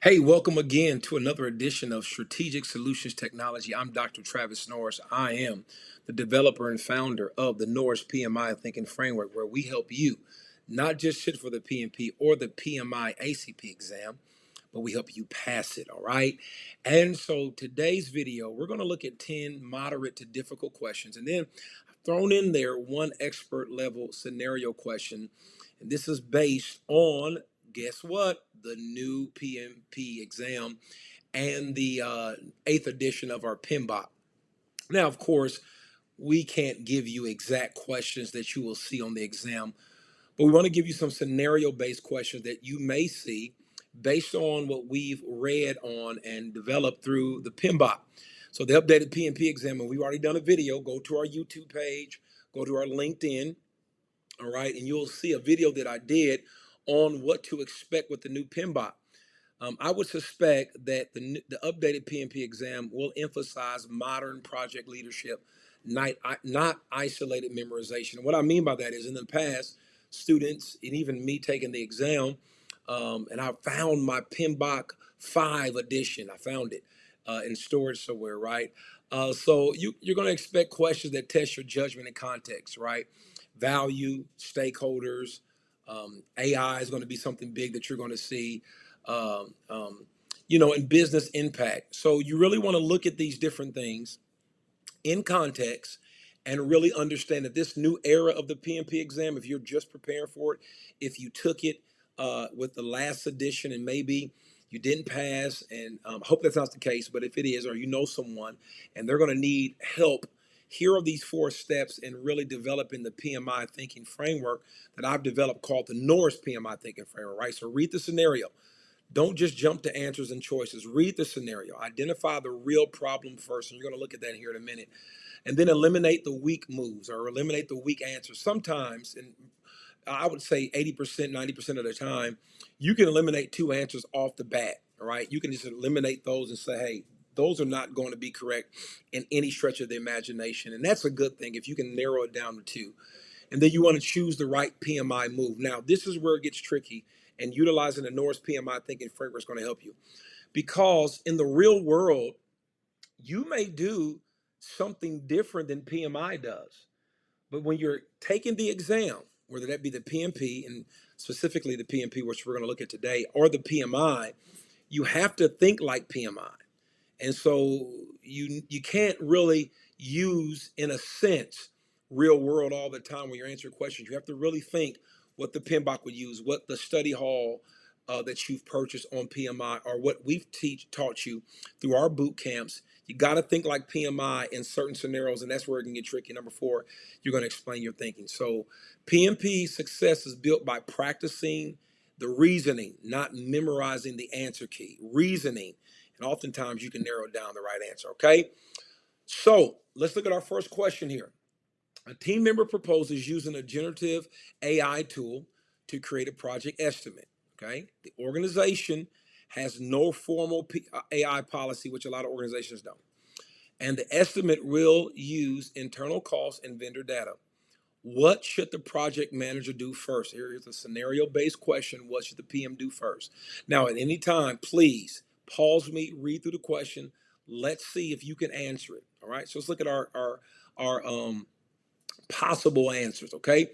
Hey, welcome again to another edition of Strategic Solutions Technology. I'm Dr. Travis Norris. I am the developer and founder of the Norris PMI Thinking Framework, where we help you not just sit for the PMP or the PMI-ACP exam, but we help you pass it, all right? And so today's video, we're going to look at 10 moderate to difficult questions, and then I've thrown in there one expert level scenario question. And this is based on, guess what? The new PMP exam and the eighth edition of our PMBOK. Now, of course, we can't give you exact questions that you will see on the exam, but we want to give you some scenario-based questions that you may see based on what we've read on and developed through the PMBOK. So the updated PMP exam, and we've already done a video. Go to our YouTube page, go to our LinkedIn, all right, and you'll see a video that I did on what to expect with the new PMBOK. I would suspect that the updated PMP exam will emphasize modern project leadership, not isolated memorization. And what I mean by that is in the past, students and even me taking the exam, and I found my PMBOK 5 edition. I found it in storage somewhere, right? So you're going to expect questions that test your judgment and context, right? Value, stakeholders, AI is going to be something big that you're going to see, um, um, and business impact. So you really want to look at these different things in context and really understand that this new era of the PMP exam, if you're just preparing for it, if you took it with the last edition and maybe you didn't pass, and hope that's not the case, but if it is, or you know someone and they're going to need help, here are these 4 steps in really developing the PMI thinking framework that I've developed called the Norris PMI thinking framework, right? So read the scenario. Don't just jump to answers and choices. Read the scenario. Identify the real problem first, and you're going to look at that here in a minute. And then eliminate the weak moves or eliminate the weak answers. Sometimes, and I would say 80%, 90% of the time, you can eliminate 2 answers off the bat, all right? You can just eliminate those and say, hey, those are not going to be correct in any stretch of the imagination. And that's a good thing if you can narrow it down to 2. And then you want to choose the right PMI move. Now, this is where it gets tricky, and utilizing the Norris PMI thinking framework is going to help you. Because in the real world, you may do something different than PMI does. But when you're taking the exam, whether that be the PMP and specifically the PMP, which we're going to look at today, or the PMI, you have to think like PMI. And so you can't really use, in a sense, real world all the time when you're answering questions. You have to really think what the PMBOK would use, what the study hall that you've purchased on PMI, or what we've taught you through our boot camps. You got to think like PMI in certain scenarios, and that's where it can get tricky. Number 4, you're going to explain your thinking. So PMP success is built by practicing the reasoning, not memorizing the answer key. Reasoning. And oftentimes you can narrow down the right answer, okay? So let's look at our first question here. A team member proposes using a generative AI tool to create a project estimate, okay? The organization has no formal AI policy, which a lot of organizations don't. And the estimate will use internal costs and vendor data. What should the project manager do first? Here's a scenario-based question. What should the PM do first? Now, at any time, please pause me, read through the question. Let's see if you can answer it. All right. So let's look at our possible answers. Okay.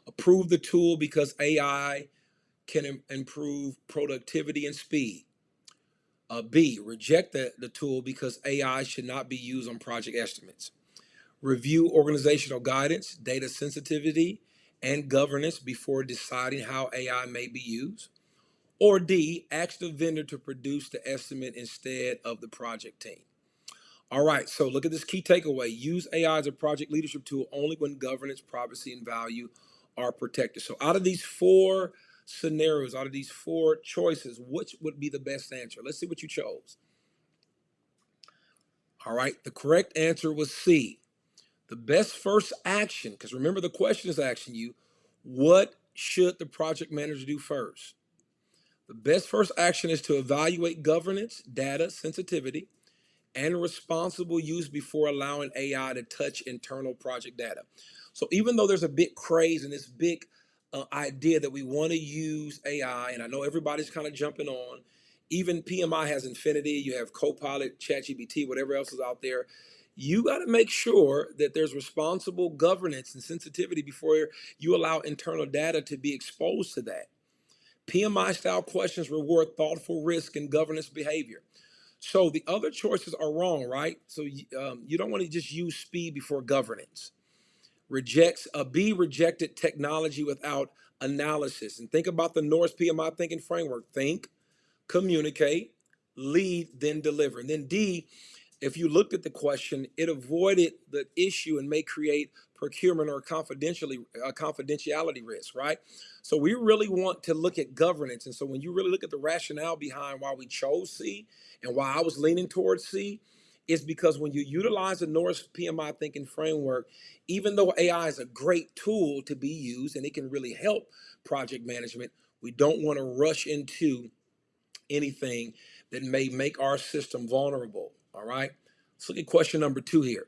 Approve the tool because AI can improve productivity and speed. B, reject the tool because AI should not be used on project estimates. Review organizational guidance, data sensitivity, and governance before deciding how AI may be used. Or D, ask the vendor to produce the estimate instead of the project team. All right, so look at this key takeaway. Use AI as a project leadership tool only when governance, privacy, and value are protected. So out of these 4 scenarios, out of these 4 choices, which would be the best answer? Let's see what you chose. All right, the correct answer was C. The best first action, because remember the question is asking you, what should the project manager do first? The best first action is to evaluate governance, data, sensitivity, and responsible use before allowing AI to touch internal project data. So even though there's a big craze and this big idea that we want to use AI, and I know everybody's kind of jumping on, Even PMI has Infinity, you have Copilot, ChatGPT, whatever else is out there. You got to make sure that there's responsible governance and sensitivity before you allow internal data to be exposed to that. PMI style questions reward thoughtful risk and governance behavior. So the other choices are wrong, right? So you don't want to just use speed before governance. B rejected technology without analysis. And think about the Norris PMI Thinking Framework. Think, communicate, lead, then deliver. And then D, if you looked at the question, it avoided the issue and may create procurement or confidentiality risks, right? So we really want to look at governance. And so when you really look at the rationale behind why we chose C and why I was leaning towards C, is because when you utilize the Norris PMI Thinking Framework, even though AI is a great tool to be used and it can really help project management, we don't want to rush into anything that may make our system vulnerable. All right. Let's look at question number 2 here.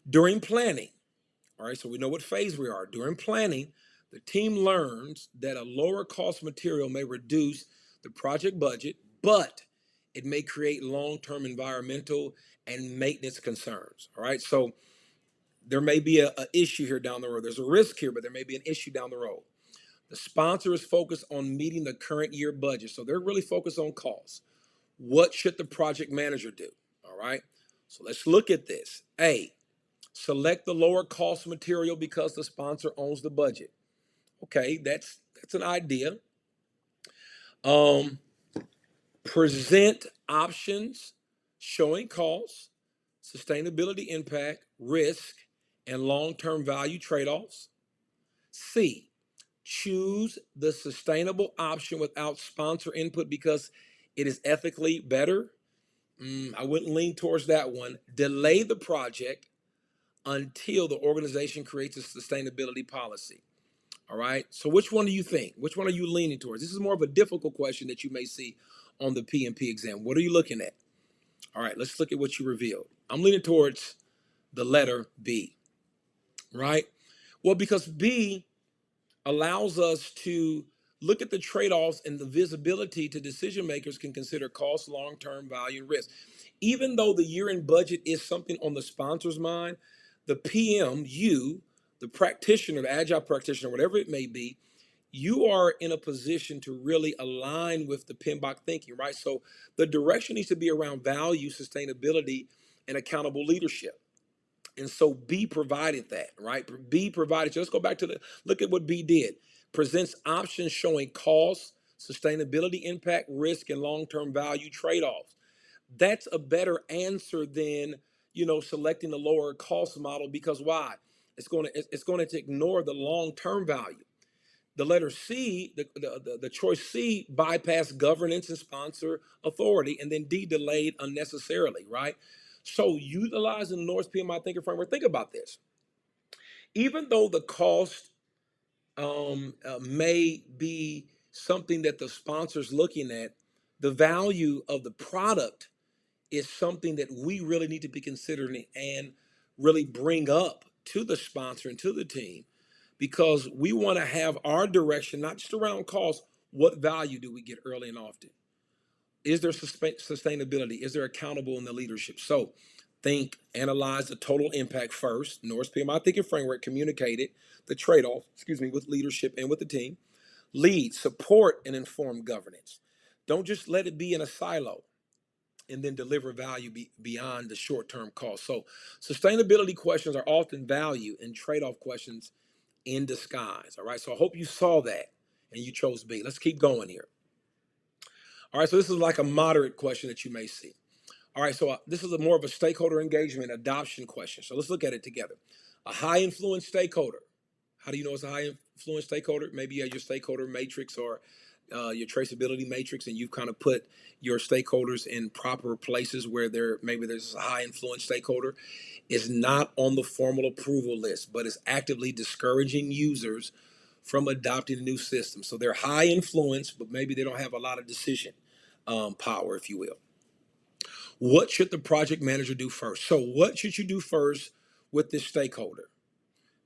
During planning, all right, so we know what phase we are. During planning, the team learns that a lower cost material may reduce the project budget, but it may create long-term environmental and maintenance concerns. All right. So there may be a issue here down the road. There's a risk here, but there may be an issue down the road. The sponsor is focused on meeting the current year budget. So they're really focused on costs. What should the project manager do? All right. So let's look at this. A, select the lower cost material because the sponsor owns the budget. Okay, that's an idea. Present options showing costs, sustainability impact, risk, and long-term value trade-offs. C, choose the sustainable option without sponsor input because it is ethically better. I wouldn't lean towards that one. Delay the project until the organization creates a sustainability policy. All right. So which one do you think? Which one are you leaning towards? This is more of a difficult question that you may see on the PMP exam. What are you looking at? All right. Let's look at what you revealed. I'm leaning towards the letter B. Right. Well, because B allows us to look at the trade-offs and the visibility to decision makers can consider cost, long-term value, and risk. Even though the year-end budget is something on the sponsor's mind, the PM, you, the practitioner, the agile practitioner, whatever it may be, you are in a position to really align with the PMBOK thinking, right? So the direction needs to be around value, sustainability, and accountable leadership. And so B provided that, right? B provided, so let's go back to look at what B did. Presents options showing cost, sustainability impact, risk, and long-term value trade-offs. That's a better answer than, selecting the lower cost model because why? It's going to ignore the long-term value. The letter C, the choice C bypassed governance and sponsor authority, and then D delayed unnecessarily, right? So utilizing the Norris PMI Thinking Framework, think about this. Even though the cost may be something that the sponsor's looking at, the value of the product is something that we really need to be considering and really bring up to the sponsor and to the team because we want to have our direction, not just around cost, what value do we get early and often? Is there sustainability? Is there accountable in the leadership? So think, analyze the total impact first. Norris PMI Thinking Framework communicated the trade-off, with leadership and with the team. Lead, support, and inform governance. Don't just let it be in a silo and then deliver value beyond the short-term cost. So sustainability questions are often value and trade-off questions in disguise. All right. So I hope you saw that and you chose B. Let's keep going here. All right. So this is like a moderate question that you may see. All right. So this is more of a stakeholder engagement adoption question. So let's look at it together. A high influence stakeholder. How do you know it's a high influence stakeholder? Maybe you have your stakeholder matrix or your traceability matrix, and you've kind of put your stakeholders in proper places where there's a high influence stakeholder. Is not on the formal approval list, but is actively discouraging users from adopting a new system. So they're high influence, but maybe they don't have a lot of decision power, if you will. What should the project manager do first? So what should you do first with this stakeholder?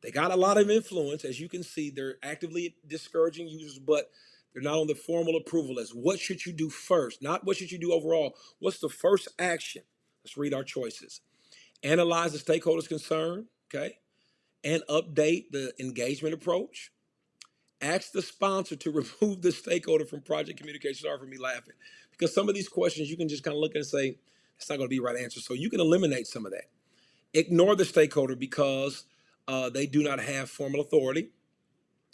They got a lot of influence. As you can see, they're actively discouraging users, but They're not on the formal approval list. What should you do first? Not what should you do overall. What's the first action? Let's read our choices. Analyze the stakeholder's concern, okay? And update the engagement approach. Ask the sponsor to remove the stakeholder from project communication. Sorry for me laughing. Because some of these questions you can just kind of look and say, it's not going to be the right answer. So you can eliminate some of that. Ignore the stakeholder because they do not have formal authority.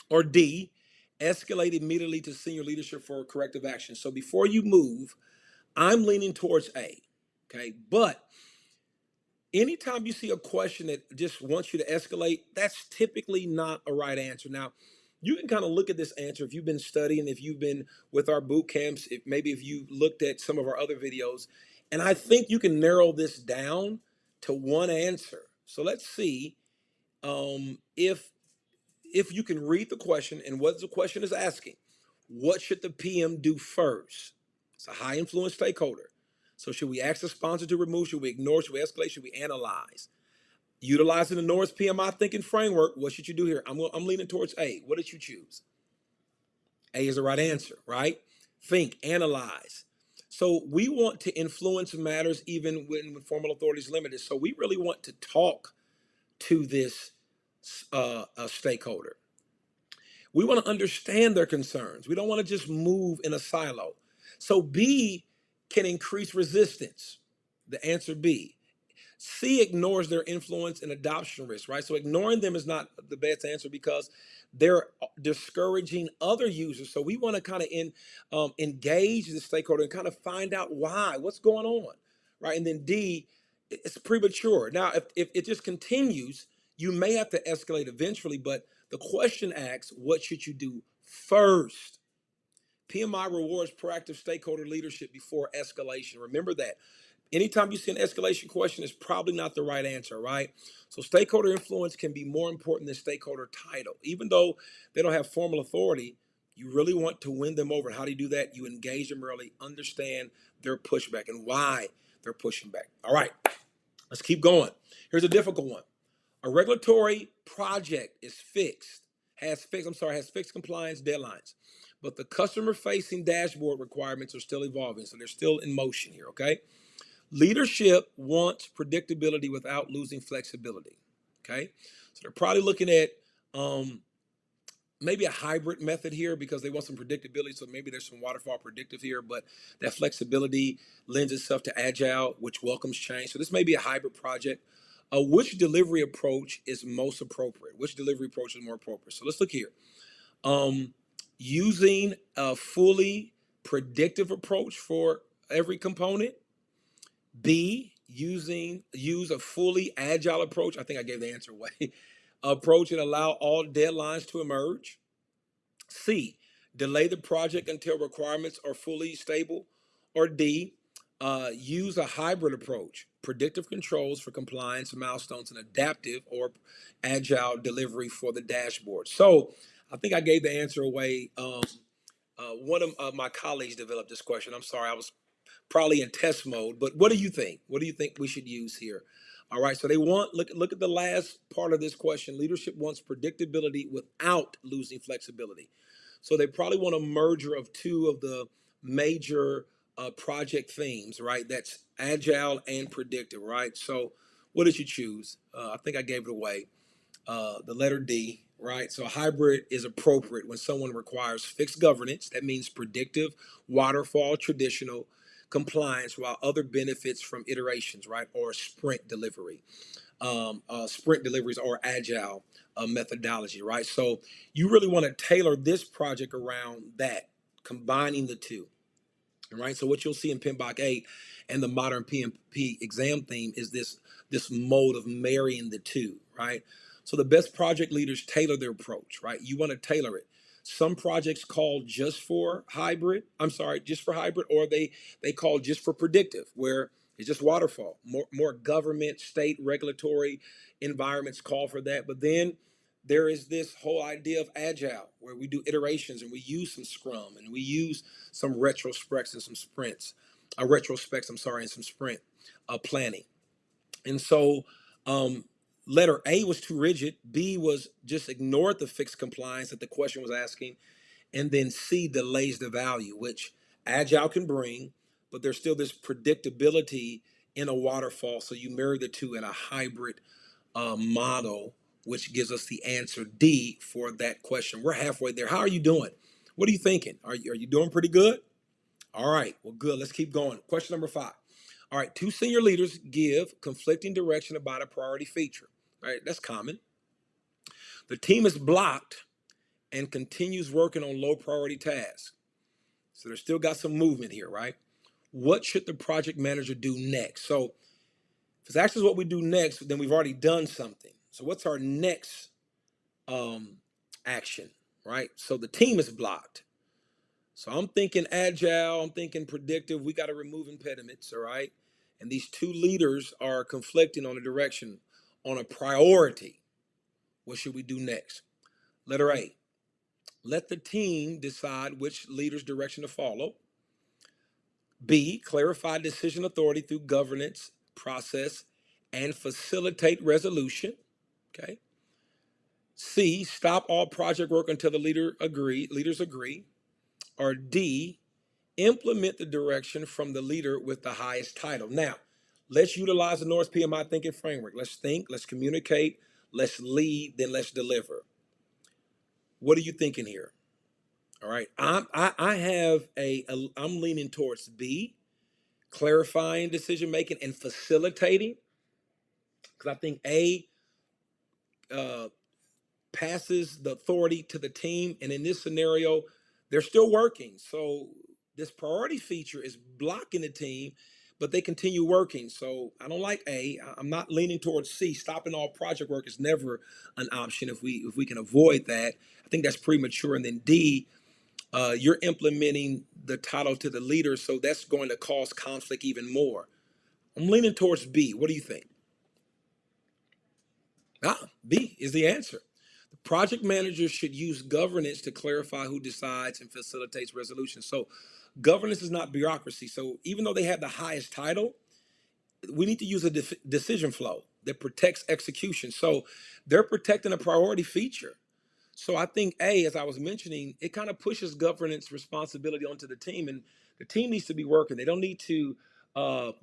Or D, escalate immediately to senior leadership for corrective action. So before you move, I'm leaning towards A, okay? But anytime you see a question that just wants you to escalate, that's typically not a right answer. Now, you can kind of look at this answer if you've been studying, if you've been with our boot camps, if you looked at some of our other videos, and I think you can narrow this down to one answer. So let's see if you can read the question and what the question is asking. What should the PM do first? It's a high influence stakeholder. So should we ask the sponsor to remove? Should we ignore? Should we escalate? Should we analyze? Utilizing the Norris PMI Thinking Framework, what should you do here? I'm leaning towards A. What did you choose? A is the right answer, right? Think, analyze. So we want to influence matters even when formal authority is limited. So we really want to talk to this stakeholder. We want to understand their concerns. We don't want to just move in a silo. So B can increase resistance. The answer B. C ignores their influence and adoption risk, right? So ignoring them is not the best answer because they're discouraging other users. So we want to kind of engage the stakeholder and kind of find out why, what's going on, right? And then D, it's premature. Now, if it just continues, you may have to escalate eventually, but the question asks, what should you do first? PMI rewards proactive stakeholder leadership before escalation. Remember that. Anytime you see an escalation question, it's probably not the right answer, right? So stakeholder influence can be more important than stakeholder title. Even though they don't have formal authority, you really want to win them over. And how do you do that? You engage them early, understand their pushback and why they're pushing back. All right, let's keep going. Here's a difficult one. A regulatory project is has fixed compliance deadlines, but the customer-facing dashboard requirements are still evolving, so they're still in motion here, okay? Leadership wants predictability without losing flexibility, okay? So they're probably looking at maybe a hybrid method here because they want some predictability, so maybe there's some waterfall predictive here, but that flexibility lends itself to Agile, which welcomes change. So this may be a hybrid project. Which delivery approach is most appropriate? Which delivery approach is more appropriate? So let's look here. Using a fully predictive approach for every component. B, use a fully agile approach. I think I gave the answer away. Approach and allow all deadlines to emerge. C, delay the project until requirements are fully stable. Or D, use a hybrid approach, predictive controls for compliance milestones and adaptive or agile delivery for the dashboard. So I think I gave the answer away. One of my colleagues developed this question. I'm sorry, I was probably in test mode, but what do you think? What do you think we should use here? All right, so they want, look at the last part of this question. Leadership wants predictability without losing flexibility. So they probably want a merger of two of the major project themes, right? That's agile and predictive, right? So what did you choose? I think I gave it away. The letter D, right? So a hybrid is appropriate when someone requires fixed governance. That means predictive, waterfall, traditional compliance, while other benefits from iterations, right? Or sprint delivery. Sprint deliveries or agile methodology, right? So you really want to tailor this project around that, combining the two. Right. So what you'll see in PMBOK 8 and the modern PMP exam theme is this mode of marrying the two, right? So the best project leaders tailor their approach, right? You want to tailor it. Some projects call just for hybrid, or they call just for predictive, where it's just waterfall. More government, state, regulatory environments call for that. But then there is this whole idea of agile where we do iterations and we use some scrum and we use some retrospects and some sprints, and some sprint planning. And so letter A was too rigid. B was just ignored the fixed compliance that the question was asking. And then C, delays the value, which Agile can bring, but there's still this predictability in a waterfall. So you marry the two in a hybrid model, which gives us the answer D for that question. We're halfway there. How are you doing? What are you thinking? Are you doing pretty good? All right, well, good. Let's keep going. Question number 5. All right, 2 senior leaders give conflicting direction about a priority feature. All right, that's common. The team is blocked and continues working on low priority tasks. So there's still got some movement here, right? What should the project manager do next? So if it's actually what we do next, then we've already done something. So what's our next action, right? So the team is blocked. So I'm thinking agile, I'm thinking predictive. We got to remove impediments, all right? And these 2 leaders are conflicting on a direction, on a priority. What should we do next? Letter A, let the team decide which leader's direction to follow. B, clarify decision authority through governance, process, and facilitate resolution. Okay. C, stop all project work until the leaders agree. Or D, implement the direction from the leader with the highest title. Now, let's utilize the Norris PMI Thinking Framework. Let's think, let's communicate, let's lead, then let's deliver. What are you thinking here? All right, I'm leaning towards B, clarifying decision making and facilitating, because I think A passes the authority to the team, and in this scenario, they're still working. So this priority feature is blocking the team, but they continue working. So I don't like A. I'm not leaning towards C. Stopping all project work is never an option if we can avoid that. I think that's premature. And then D, you're implementing the title to the leader, so that's going to cause conflict even more. I'm leaning towards B. What do you think? B is the answer. The project manager should use governance to clarify who decides and facilitates resolution. So governance is not bureaucracy. So even though they have the highest title, we need to use a decision flow that protects execution. So they're protecting a priority feature. So I think A, as I was mentioning, it kind of pushes governance responsibility onto the team, and the team needs to be working. They don't need to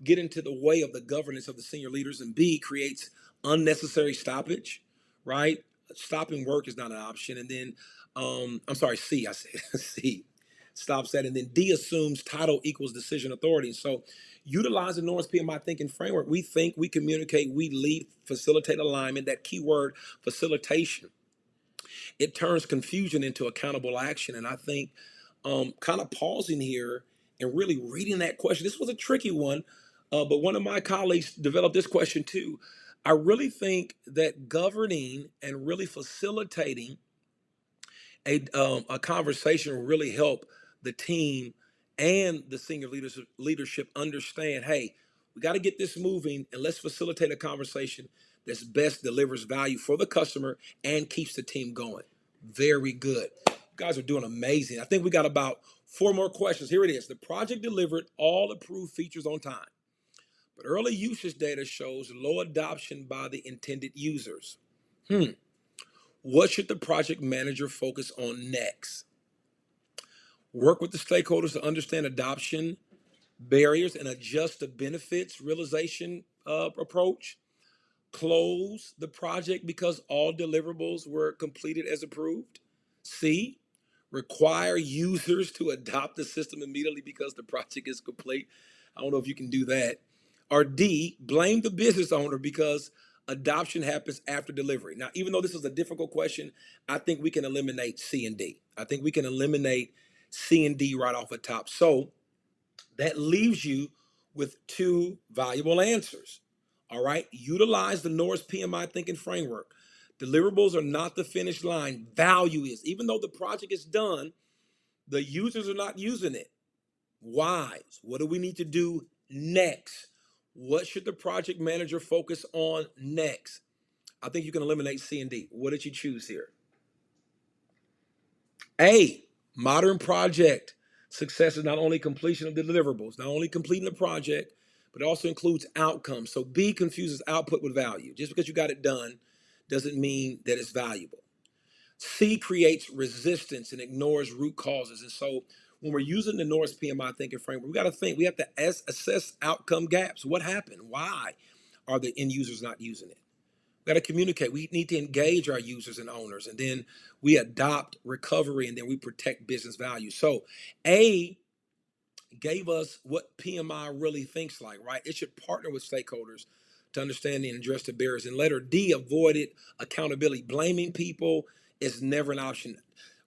get into the way of the governance of the senior leaders. And B, creates unnecessary stoppage, right? Stopping work is not an option. And then, I'm sorry, C, I said C, stops that. And then D assumes title equals decision authority. So utilizing Norris PMI Thinking Framework, we think, we communicate, we lead, facilitate alignment, that keyword facilitation. It turns confusion into accountable action. And I think kind of pausing here and really reading that question, this was a tricky one, but one of my colleagues developed this question too. I really think that governing and really facilitating a conversation will really help the team and the senior leadership understand, hey, we got to get this moving, and let's facilitate a conversation that's best delivers value for the customer and keeps the team going. Very good. You guys are doing amazing. I think we got about 4 more questions. Here it is. The project delivered all approved features on time, but early usage data shows low adoption by the intended users. What should the project manager focus on next? Work with the stakeholders to understand adoption barriers and adjust the benefits realization approach. Close the project because all deliverables were completed as approved. C, require users to adopt the system immediately because the project is complete. I don't know if you can do that. Or D, blame the business owner because adoption happens after delivery. Now, even though this is a difficult question, I think we can eliminate C and D. I think we can eliminate C and D right off the top. So that leaves you with 2 valuable answers. All right, utilize the Norris PMI Thinking Framework. Deliverables are not the finish line. Value is. Even though the project is done, the users are not using it. Wise. What do we need to do next? What should the project manager focus on next? I think you can eliminate C and D. What did you choose here? A, modern project success is not only completion of the deliverables, not only completing the project, but it also includes outcomes. So B confuses output with value. Just because you got it done doesn't mean that it's valuable. C creates resistance and ignores root causes. And so when we're using the Norris PMI thinking framework, we got to think, we have to assess outcome gaps. What happened? Why are the end users not using it? We got to communicate. We need to engage our users and owners. And then we adopt recovery, and then we protect business value. So A gave us what PMI really thinks like, right? It should partner with stakeholders to understand and address the barriers. And letter D avoided accountability. Blaming people is never an option.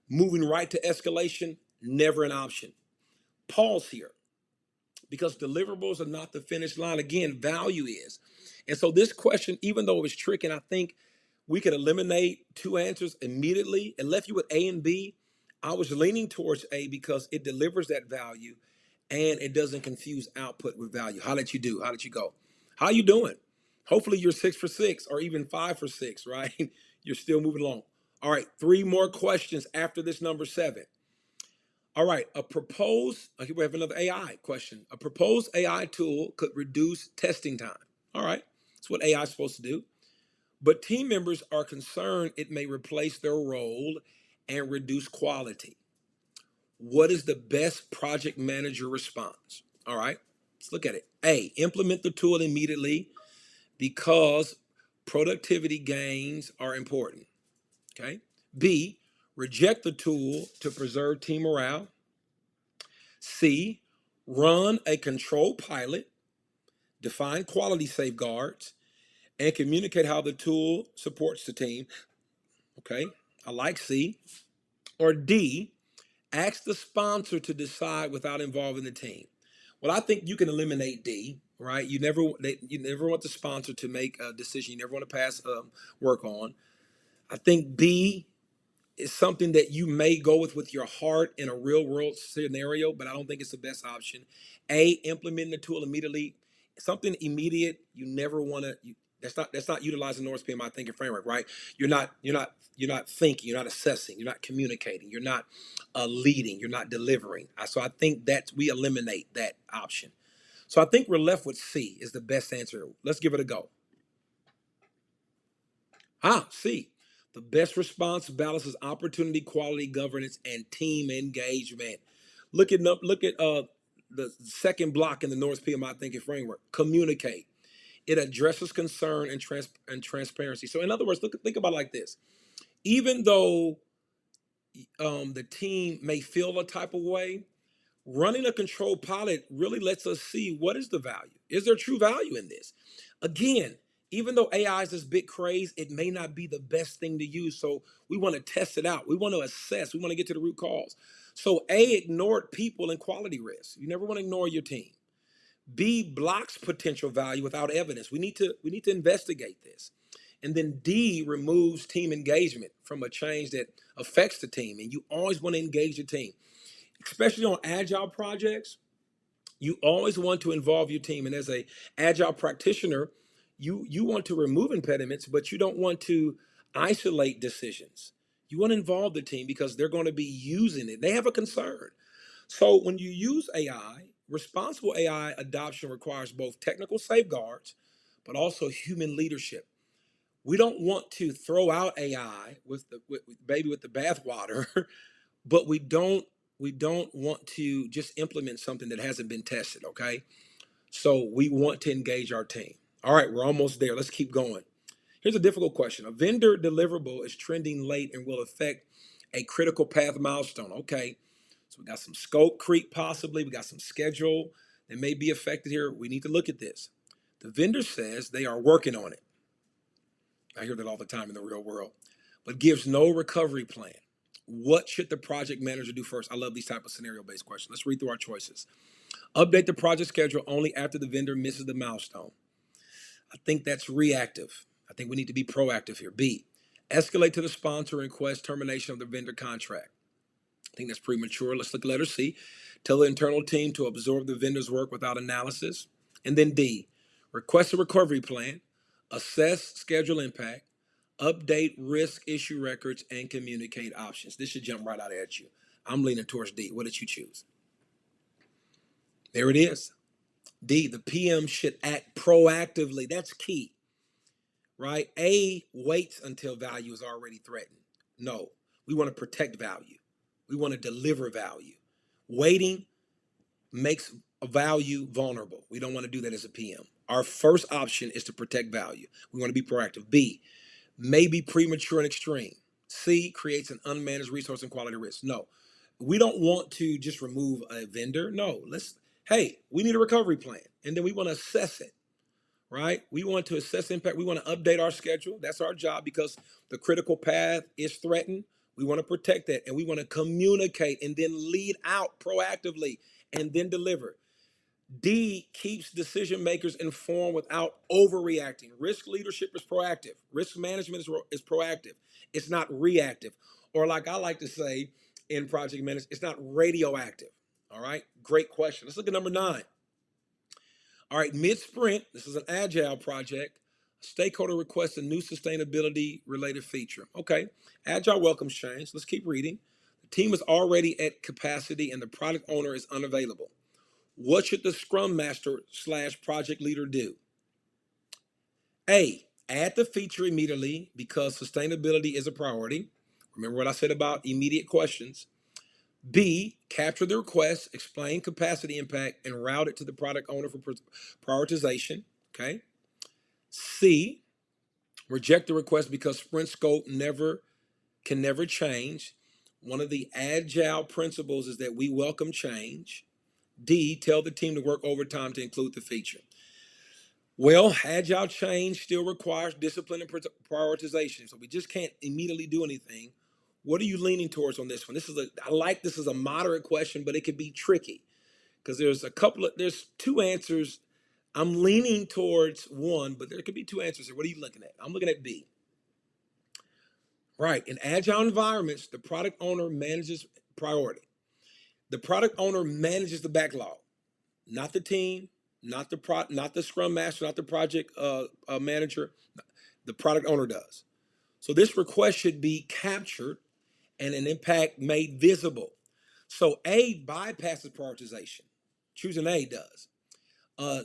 Moving right to escalation, never an option. Pause here, because deliverables are not the finish line. Again, value is. And so this question, even though it was tricky, and I think we could eliminate two answers immediately and left you with A and B. I was leaning towards A because it delivers that value and it doesn't confuse output with value. How did you do? How did you go? How you doing? Hopefully you're 6 for 6 or even 5 for 6, right? You're still moving along. All right, 3 more questions after this number 7. All right, here we have another AI question. A proposed AI tool could reduce testing time. All right, that's what AI is supposed to do. But team members are concerned it may replace their role and reduce quality. What is the best project manager response? All right, let's look at it. A, implement the tool immediately because productivity gains are important. Okay. B, reject the tool to preserve team morale. C, run a controlled pilot, define quality safeguards, and communicate how the tool supports the team. Okay, I like C. Or D, ask the sponsor to decide without involving the team. Well, I think you can eliminate D, right? You never want the sponsor to make a decision. You never want to pass work on. I think B is something that you may go with your heart in a real world scenario, but I don't think it's the best option. A, implementing the tool immediately. Something immediate, you never want to. That's not utilizing Norris PMI thinking framework, right? You're not thinking, you're not assessing, you're not communicating, you're not leading, you're not delivering. So I think that we eliminate that option. So I think we're left with C is the best answer. Let's give it a go. C. The best response balances opportunity, quality, governance, and team engagement. Look at the second block in the Norris PMI thinking framework. Communicate. It addresses concern and transparency. So in other words, think about it like this. Even though the team may feel a type of way, running a controlled pilot really lets us see what is the value. Is there true value in this? Again, even though AI is this big craze, it may not be the best thing to use. So we want to test it out. We want to assess. We want to get to the root cause. So A, ignored people and quality risk. You never want to ignore your team. B, blocks potential value without evidence. We need to investigate this. And then D, removes team engagement from a change that affects the team. And you always want to engage your team, especially on agile projects. You always want to involve your team. And as a agile practitioner, you want to remove impediments, but you don't want to isolate decisions. You want to involve the team because they're going to be using it. They have a concern. So when you use AI, responsible AI adoption requires both technical safeguards, but also human leadership. We don't want to throw out AI with baby with the bathwater, but we don't want to just implement something that hasn't been tested, okay? So we want to engage our team. All right, we're almost there. Let's keep going. Here's a difficult question. A vendor deliverable is trending late and will affect a critical path milestone. Okay, so we got some scope creep possibly. We got some schedule that may be affected here. We need to look at this. The vendor says they are working on it. I hear that all the time in the real world, but gives no recovery plan. What should the project manager do first? I love these type of scenario-based questions. Let's read through our choices. Update the project schedule only after the vendor misses the milestone. I think that's reactive. I think we need to be proactive here. B, escalate to the sponsor and request termination of the vendor contract. I think that's premature. Let's look at letter C. Tell the internal team to absorb the vendor's work without analysis. And then D, request a recovery plan, assess schedule impact, update risk issue records, and communicate options. This should jump right out at you. I'm leaning towards D. What did you choose? There it is. D, the PM should act proactively. That's key, right? A, waits until value is already threatened. No, We want to protect value. We want to deliver value. Waiting makes a value vulnerable. We don't want to do that as a PM. Our first option is to protect value. We want to be proactive. B, may be premature and extreme. C, creates an unmanaged resource and quality risk. No, we don't want to just remove a vendor. No, hey, we need a recovery plan. And then we want to assess it, right? We want to assess impact. We want to update our schedule. That's our job because the critical path is threatened. We want to protect that and we want to communicate and then lead out proactively and then deliver. D, keeps decision makers informed without overreacting. Risk leadership is proactive. Risk management is proactive. It's not reactive. Or like I like to say in project management, it's not radioactive. All right, great question. Let's look at number 9. All right, mid-sprint, this is an Agile project. Stakeholder requests a new sustainability related feature. Okay, Agile welcomes change. Let's keep reading. The team is already at capacity and the product owner is unavailable. What should the Scrum Master / project leader do? A, add the feature immediately because sustainability is a priority. Remember what I said about immediate questions. B, capture the request, explain capacity impact, and route it to the product owner for prioritization. Okay. C, reject the request because sprint scope can never change. One of the Agile principles is that we welcome change. D, tell the team to work overtime to include the feature. Well, Agile change still requires discipline and prioritization, so we just can't immediately do anything. What are you leaning towards on this one? I like this as a moderate question, but it could be tricky because there's 2 answers. I'm leaning towards one, but there could be 2 answers here. What are you looking at? I'm looking at B. Right, in Agile environments, the product owner manages priority. The product owner manages the backlog, not the team, not the Scrum Master, not the project manager. The product owner does. So this request should be captured and an impact made visible. So A bypasses prioritization. Choosing A does.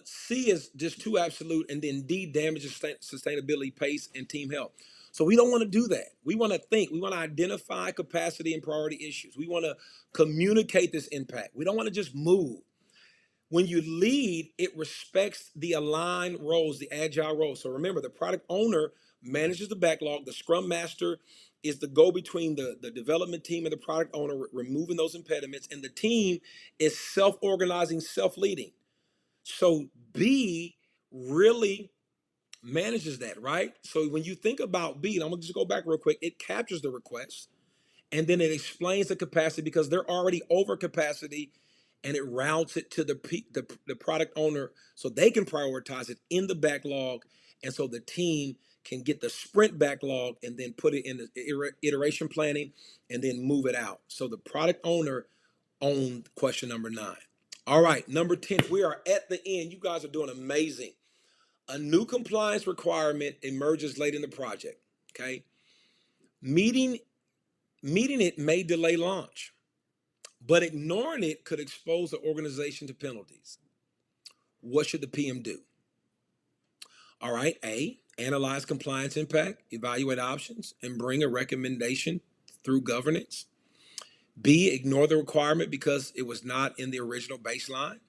C is just too absolute, and then D damages sustainability, pace, and team health. So we don't want to do that. We want to think. We want to identify capacity and priority issues. We want to communicate this impact. We don't want to just move. When you lead, it respects the aligned roles, the Agile roles. So remember, the product owner manages the backlog. The Scrum Master is the go-between the development team and the product owner, removing those impediments. And the team is self-organizing, self-leading. So B really manages that, right? So when you think about B, and I'm gonna just go back real quick, it captures the request and then it explains the capacity because they're already over capacity and it routes it to the product owner so they can prioritize it in the backlog and so the team can get the sprint backlog and then put it in the iteration planning and then move it out. So the product owner owned question number 9. All right, number 10, we are at the end. You guys are doing amazing. A new compliance requirement emerges late in the project, okay? Meeting it may delay launch, but ignoring it could expose the organization to penalties. What should the PM do? All right, A, analyze compliance impact, evaluate options, and bring a recommendation through governance. B, ignore the requirement because it was not in the original baseline.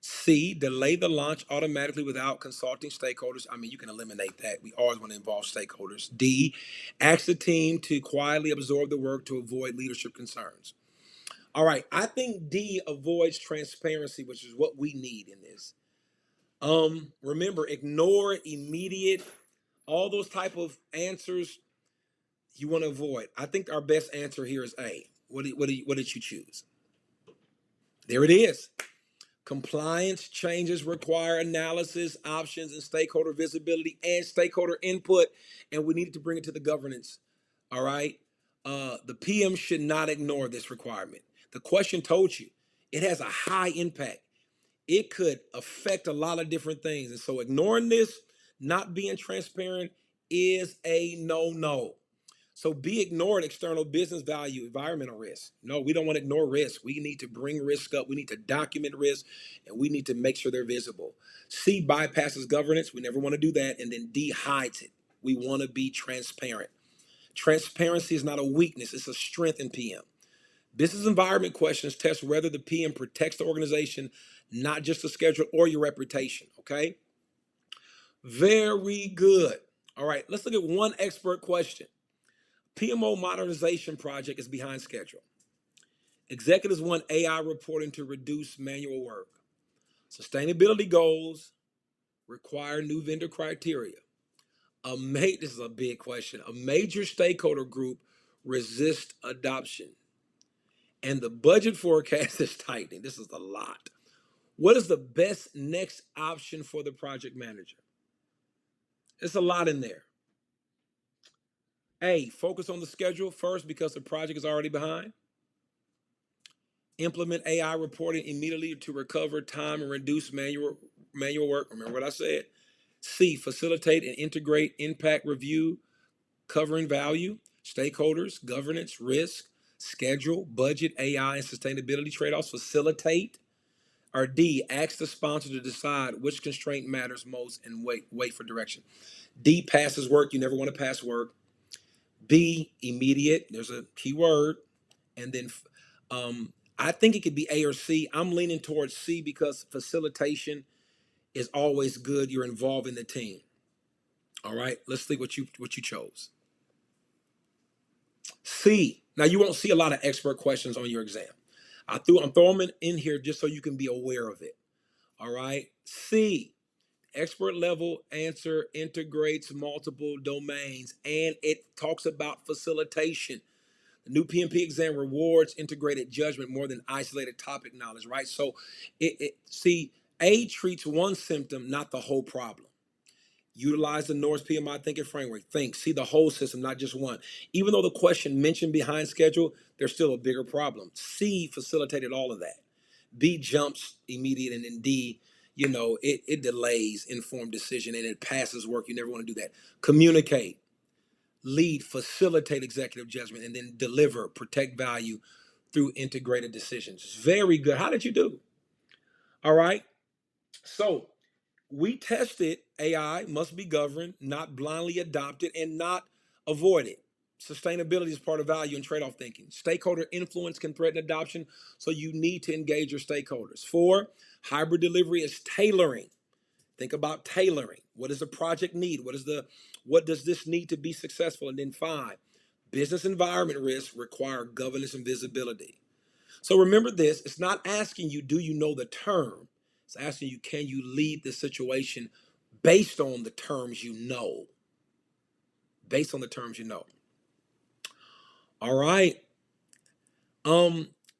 C, delay the launch automatically without consulting stakeholders. I mean, you can eliminate that. We always want to involve stakeholders. D, ask the team to quietly absorb the work to avoid leadership concerns. All right, I think D avoids transparency, which is what we need in this. Remember, ignore, immediate, all those type of answers you want to avoid. I think our best answer here is A. What did you choose? There it is. Compliance changes require analysis, options, and stakeholder visibility and stakeholder input, and we needed to bring it to the governance. All right. The PM should not ignore this requirement. The question told you it has a high impact. It could affect a lot of different things, and so ignoring this, not being transparent, is a no-no. So B, ignored external business value, environmental risk. No, we don't want to ignore risk. We need to bring risk up. We need to document risk, and we need to make sure they're visible. C, bypasses governance. We never want to do that. And then D, hides it. We want to be transparent. Transparency is not a weakness, it's a strength in PM. Business environment questions test whether the PM protects the organization, not just the schedule or your reputation, okay? Very good. All right, let's look at one expert question. PMO modernization project is behind schedule. Executives want AI reporting to reduce manual work. Sustainability goals require new vendor criteria. This is a big question. A major stakeholder group resists adoption. And the budget forecast is tightening. This is a lot. What is the best next option for the project manager? It's a lot in there. A, focus on the schedule first because the project is already behind. Implement AI reporting immediately to recover time and reduce manual work. Remember what I said? C, facilitate and integrate impact review, covering value, stakeholders, governance, risk, schedule, budget, AI, and sustainability trade-offs. Facilitate. Or D, ask the sponsor to decide which constraint matters most and wait for direction. D, passes work. You never want to pass work. B, immediate. There's a key word. And then I think it could be A or C. I'm leaning towards C because facilitation is always good. You're involving the team. All right, let's see what you chose. C. Now you won't see a lot of expert questions on your exam. I'm throwing them in here just so you can be aware of it. All right. C. Expert level answer integrates multiple domains and it talks about facilitation. The new PMP exam rewards integrated judgment more than isolated topic knowledge, right? So see, A treats one symptom, not the whole problem. Utilize the Norris PMI Thinking Framework. See the whole system, not just one. Even though the question mentioned behind schedule, there's still a bigger problem. C facilitated all of that. B jumps immediate, and then D, it delays informed decision and it passes work. You never want to do that. Communicate, lead, facilitate executive judgment, and then deliver, protect value through integrated decisions. Very good. How did you do? All right. So we tested AI must be governed, not blindly adopted, and not avoided. Sustainability is part of value and trade-off thinking. Stakeholder influence can threaten adoption, so you need to engage your stakeholders. 4, hybrid delivery is tailoring. Think about tailoring. What does the project need? What does this need to be successful? And then 5, business environment risks require governance and visibility. So remember this, it's not asking you, do you know the term? It's asking you, can you lead the situation based on the terms you know? Based on the terms you know. All right.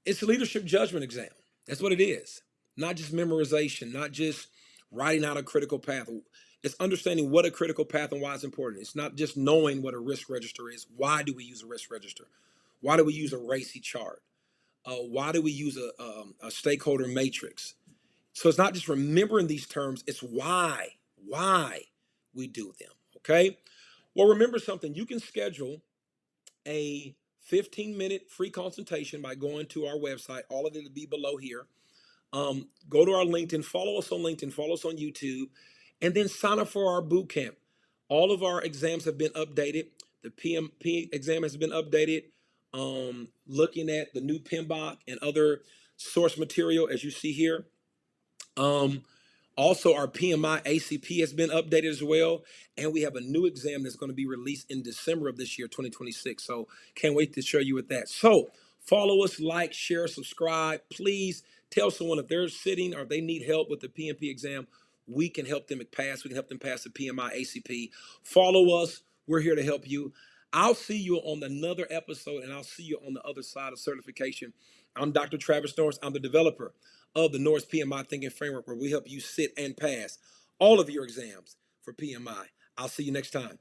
It's a leadership judgment exam. That's what it is. Not just memorization, not just writing out a critical path. It's understanding what a critical path and why it's important. It's not just knowing what a risk register is. Why do we use a risk register? Why do we use a RACI chart? Why do we use a stakeholder matrix? So it's not just remembering these terms, it's why we do them, okay? Well, remember something, you can schedule a 15-minute free consultation by going to our website. All of it will be below here. Go to our LinkedIn, follow us on LinkedIn, follow us on YouTube, and then sign up for our boot camp. All of our exams have been updated. The PMP exam has been updated. Looking at the new PMBOK and other source material, as you see here. Also, our PMI-ACP has been updated as well, and we have a new exam that's going to be released in December of this year, 2026. So can't wait to show you with that. So follow us, like, share, subscribe. Please tell someone if they're sitting or they need help with the PMP exam, we can help them pass. We can help them pass the PMI-ACP. Follow us. We're here to help you. I'll see you on another episode, and I'll see you on the other side of certification. I'm Dr. Travis Norris. I'm the developer of the Norris PMI Thinking Framework, where we help you sit and pass all of your exams for PMI. I'll see you next time.